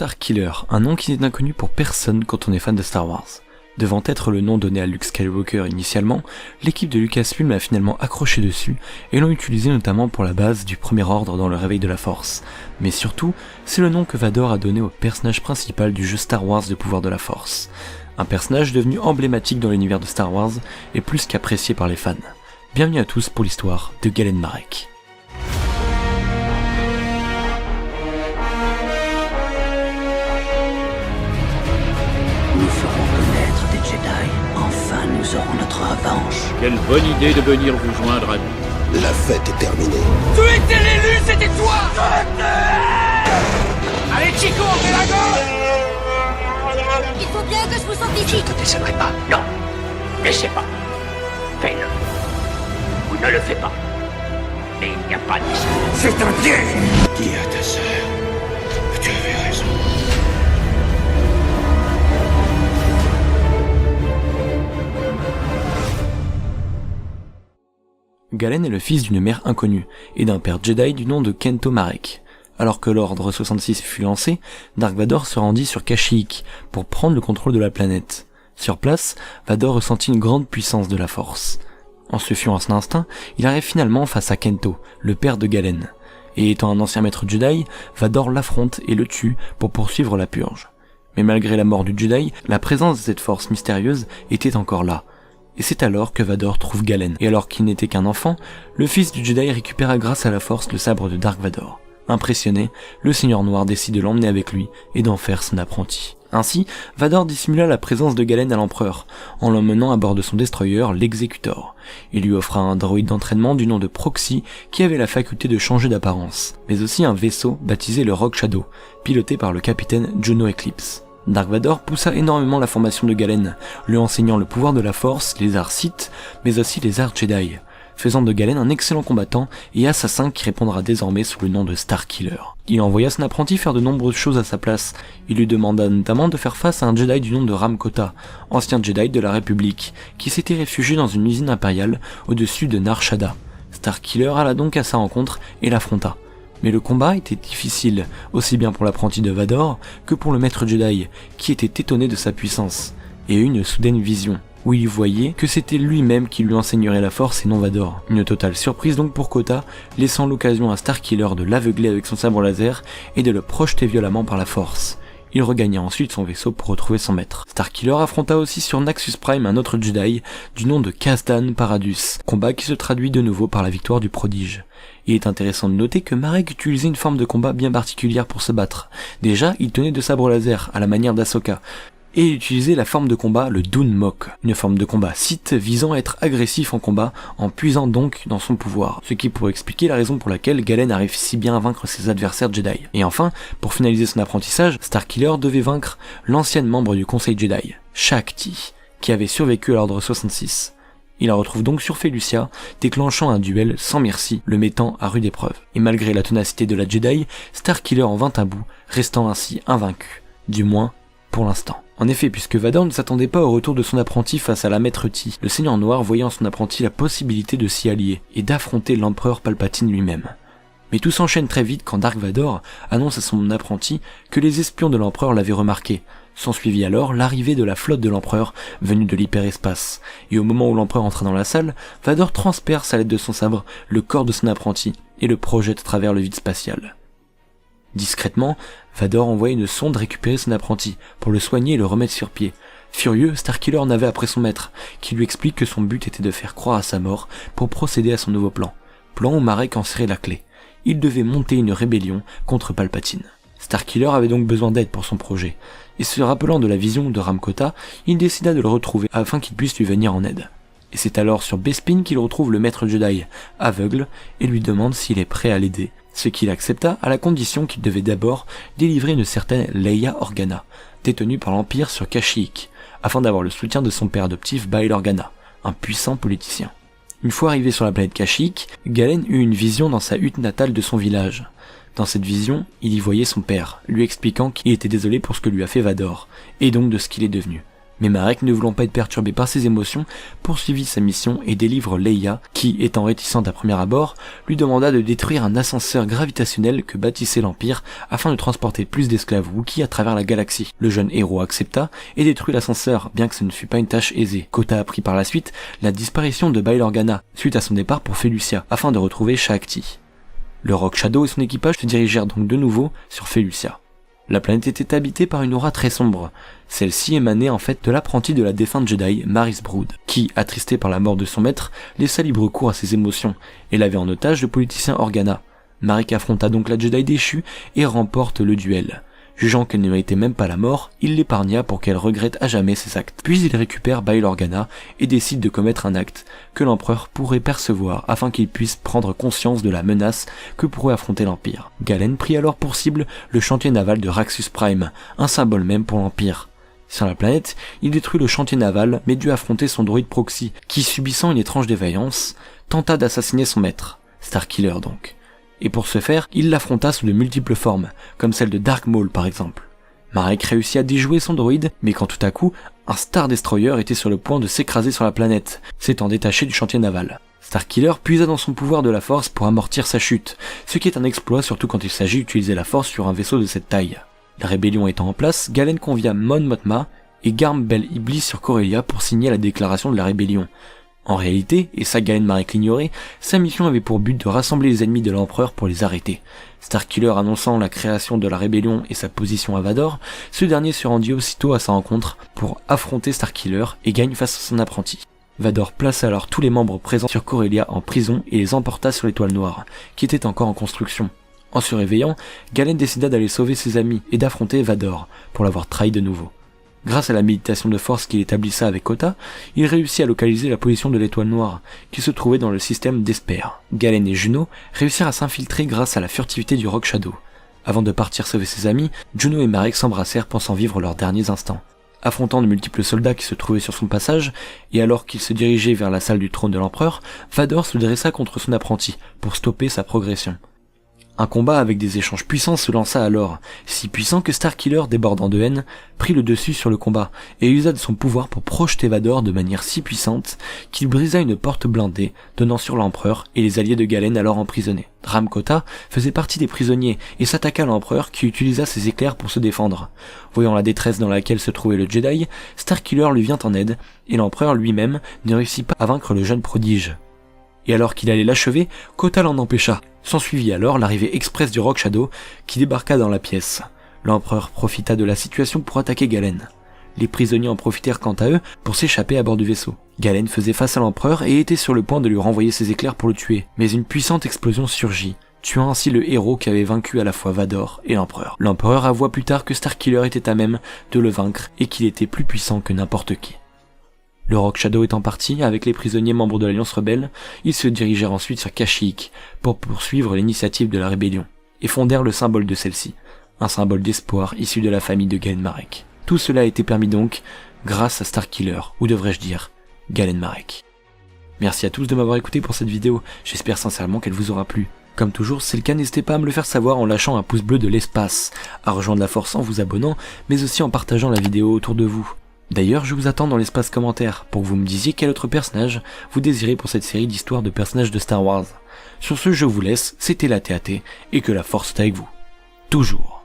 Starkiller, un nom qui n'est inconnu pour personne quand on est fan de Star Wars. Devant être le nom donné à Luke Skywalker initialement, l'équipe de Lucasfilm a finalement accroché dessus et l'ont utilisé notamment pour la base du Premier Ordre dans le Réveil de la Force. Mais surtout, c'est le nom que Vador a donné au personnage principal du jeu Star Wars de Pouvoir de la Force. Un personnage devenu emblématique dans l'univers de Star Wars et plus qu'apprécié par les fans. Bienvenue à tous pour l'histoire de Galen Marek. Nous ferons connaître des Jedi. Enfin, nous aurons notre revanche. Quelle bonne idée de venir vous joindre à nous. La fête est terminée. Tu étais l'élu, c'était toi. Allez, Chico, on fait la gauche. Il faut bien que je vous sorte d'ici. Je te décevrai pas. Non. Laissez pas. Fais-le. Ou ne le fais pas. Et il n'y a pas d'issue. C'est un piège. Dis à ta sœur que tu avais raison. Galen est le fils d'une mère inconnue et d'un père Jedi du nom de Kento Marek. Alors que l'ordre 66 fut lancé, Dark Vador se rendit sur Kashyyyk pour prendre le contrôle de la planète. Sur place, Vador ressentit une grande puissance de la force. En se fiant à son instinct, il arrive finalement face à Kento, le père de Galen. Et étant un ancien maître Jedi, Vador l'affronte et le tue pour poursuivre la purge. Mais malgré la mort du Jedi, la présence de cette force mystérieuse était encore là. Et c'est alors que Vador trouve Galen. Et alors qu'il n'était qu'un enfant, le fils du Jedi récupéra grâce à la force le sabre de Dark Vador. Impressionné, le Seigneur Noir décide de l'emmener avec lui et d'en faire son apprenti. Ainsi, Vador dissimula la présence de Galen à l'empereur, en l'emmenant à bord de son destroyer, l'Executor. Il lui offra un droïde d'entraînement du nom de Proxy qui avait la faculté de changer d'apparence, mais aussi un vaisseau baptisé le Rogue Shadow, piloté par le capitaine Juno Eclipse. Dark Vador poussa énormément la formation de Galen, lui enseignant le pouvoir de la force, les arts Sith, mais aussi les arts Jedi, faisant de Galen un excellent combattant et assassin qui répondra désormais sous le nom de Starkiller. Il envoya son apprenti faire de nombreuses choses à sa place. Il lui demanda notamment de faire face à un Jedi du nom de Ram Kota, ancien Jedi de la République, qui s'était réfugié dans une usine impériale au-dessus de Nar Shaddaa. Starkiller alla donc à sa rencontre et l'affronta. Mais le combat était difficile, aussi bien pour l'apprenti de Vador que pour le maître Jedi, qui était étonné de sa puissance, et eut une soudaine vision, où il voyait que c'était lui-même qui lui enseignerait la force et non Vador. Une totale surprise donc pour Kota, laissant l'occasion à Starkiller de l'aveugler avec son sabre laser et de le projeter violemment par la force. Il regagna ensuite son vaisseau pour retrouver son maître. Starkiller affronta aussi sur Naxus Prime un autre Jedi du nom de Kazdan Paradus, combat qui se traduit de nouveau par la victoire du prodige. Il est intéressant de noter que Marek utilisait une forme de combat bien particulière pour se battre. Déjà, il tenait deux sabres laser, à la manière d'Ahsoka, et il utilisait la forme de combat, le Dun Mok, une forme de combat Sith visant à être agressif en combat, en puisant donc dans son pouvoir, ce qui pourrait expliquer la raison pour laquelle Galen arrive si bien à vaincre ses adversaires Jedi. Et enfin, pour finaliser son apprentissage, Starkiller devait vaincre l'ancienne membre du Conseil Jedi, Shaak Ti, qui avait survécu à l'ordre 66. Il la retrouve donc sur Felucia, déclenchant un duel sans merci, le mettant à rude épreuve. Et malgré la ténacité de la Jedi, Starkiller en vint à bout, restant ainsi invaincu, du moins pour l'instant. En effet, puisque Vador ne s'attendait pas au retour de son apprenti face à la Maître Ti, le Seigneur Noir voyait en son apprenti la possibilité de s'y allier et d'affronter l'Empereur Palpatine lui-même. Mais tout s'enchaîne très vite quand Dark Vador annonce à son apprenti que les espions de l'Empereur l'avaient remarqué. S'ensuivit alors l'arrivée de la flotte de l'Empereur venue de l'hyperespace, et au moment où l'Empereur entra dans la salle, Vador transperce à l'aide de son sabre le corps de son apprenti et le projette à travers le vide spatial. Discrètement, Vador envoie une sonde récupérer son apprenti pour le soigner et le remettre sur pied. Furieux, Starkiller en avait après son maître, qui lui explique que son but était de faire croire à sa mort pour procéder à son nouveau plan où Marek en serait la clé. Il devait monter une rébellion contre Palpatine. Starkiller avait donc besoin d'aide pour son projet, et se rappelant de la vision de Ram Kota, il décida de le retrouver afin qu'il puisse lui venir en aide. Et c'est alors sur Bespin qu'il retrouve le maître Jedi, aveugle, et lui demande s'il est prêt à l'aider, ce qu'il accepta à la condition qu'il devait d'abord délivrer une certaine Leia Organa, détenue par l'Empire sur Kashyyyk, afin d'avoir le soutien de son père adoptif Bail Organa, un puissant politicien. Une fois arrivé sur la planète Kashyyyk, Galen eut une vision dans sa hutte natale de son village. Dans cette vision, il y voyait son père, lui expliquant qu'il était désolé pour ce que lui a fait Vador, et donc de ce qu'il est devenu. Mais Marek, ne voulant pas être perturbé par ses émotions, poursuivit sa mission et délivre Leia, qui, étant réticente à premier abord, lui demanda de détruire un ascenseur gravitationnel que bâtissait l'Empire afin de transporter plus d'esclaves Wookiees à travers la galaxie. Le jeune héros accepta et détruit l'ascenseur, bien que ce ne fut pas une tâche aisée. Kota apprit par la suite la disparition de Bail Organa, suite à son départ pour Felucia, afin de retrouver Shaak Ti. Le Rock Shadow et son équipage se dirigèrent donc de nouveau sur Felucia. La planète était habitée par une aura très sombre. Celle-ci émanait en fait de l'apprenti de la défunte Jedi, Maris Brood, qui, attristé par la mort de son maître, laissa libre cours à ses émotions, et l'avait en otage le politicien Organa. Marek affronta donc la Jedi déchue et remporte le duel. Jugeant qu'elle ne méritait même pas la mort, il l'épargna pour qu'elle regrette à jamais ses actes. Puis il récupère Bail Organa et décide de commettre un acte que l'empereur pourrait percevoir afin qu'il puisse prendre conscience de la menace que pourrait affronter l'Empire. Galen prit alors pour cible le chantier naval de Raxus Prime, un symbole même pour l'Empire. Sur la planète, il détruit le chantier naval mais dut affronter son droïde Proxy, qui, subissant une étrange défaillance, tenta d'assassiner son maître, Starkiller donc. Et pour ce faire, il l'affronta sous de multiples formes, comme celle de Dark Maul par exemple. Marek réussit à déjouer son droïde, mais quand tout à coup, un Star Destroyer était sur le point de s'écraser sur la planète, s'étant détaché du chantier naval. Starkiller puisa dans son pouvoir de la force pour amortir sa chute, ce qui est un exploit surtout quand il s'agit d'utiliser la force sur un vaisseau de cette taille. La rébellion étant en place, Galen convia Mon Mothma et Garm Bel Iblis sur Corellia pour signer la déclaration de la rébellion. En réalité, et ça Galen Marek l'ignorait, sa mission avait pour but de rassembler les ennemis de l'empereur pour les arrêter. Starkiller annonçant la création de la rébellion et sa position à Vador, ce dernier se rendit aussitôt à sa rencontre pour affronter Starkiller et gagne face à son apprenti. Vador plaça alors tous les membres présents sur Corellia en prison et les emporta sur l'Étoile Noire, qui était encore en construction. En se réveillant, Galen décida d'aller sauver ses amis et d'affronter Vador, pour l'avoir trahi de nouveau. Grâce à la méditation de force qu'il établissa avec Kota, il réussit à localiser la position de l'Étoile Noire, qui se trouvait dans le système d'Esper. Galen et Juno réussirent à s'infiltrer grâce à la furtivité du Rock Shadow. Avant de partir sauver ses amis, Juno et Marek s'embrassèrent pensant vivre leurs derniers instants. Affrontant de multiples soldats qui se trouvaient sur son passage, et alors qu'il se dirigeait vers la salle du trône de l'empereur, Vador se dressa contre son apprenti pour stopper sa progression. Un combat avec des échanges puissants se lança alors, si puissant que Starkiller, débordant de haine, prit le dessus sur le combat et usa de son pouvoir pour projeter Vador de manière si puissante qu'il brisa une porte blindée donnant sur l'empereur et les alliés de Galen alors emprisonnés. Ram Kota faisait partie des prisonniers et s'attaqua à l'empereur qui utilisa ses éclairs pour se défendre. Voyant la détresse dans laquelle se trouvait le Jedi, Starkiller lui vient en aide et l'empereur lui-même ne réussit pas à vaincre le jeune prodige. Et alors qu'il allait l'achever, Kota l'en empêcha. S'ensuivit alors l'arrivée express du Rock Shadow qui débarqua dans la pièce. L'empereur profita de la situation pour attaquer Galen. Les prisonniers en profitèrent quant à eux pour s'échapper à bord du vaisseau. Galen faisait face à l'empereur et était sur le point de lui renvoyer ses éclairs pour le tuer, mais une puissante explosion surgit, tuant ainsi le héros qui avait vaincu à la fois Vador et l'empereur. L'empereur avoua plus tard que Starkiller était à même de le vaincre et qu'il était plus puissant que n'importe qui. Le Rock Shadow étant parti, avec les prisonniers membres de l'Alliance rebelle, ils se dirigèrent ensuite sur Kashyyyk pour poursuivre l'initiative de la rébellion, et fondèrent le symbole de celle-ci, un symbole d'espoir issu de la famille de Galen Marek. Tout cela a été permis donc grâce à Starkiller, ou devrais-je dire, Galen Marek. Merci à tous de m'avoir écouté pour cette vidéo, j'espère sincèrement qu'elle vous aura plu. Comme toujours, si c'est le cas, n'hésitez pas à me le faire savoir en lâchant un pouce bleu de l'espace, à rejoindre la force en vous abonnant, mais aussi en partageant la vidéo autour de vous. D'ailleurs, je vous attends dans l'espace commentaire pour que vous me disiez quel autre personnage vous désirez pour cette série d'histoires de personnages de Star Wars. Sur ce, je vous laisse, c'était la TAT, et que la force est avec vous. Toujours.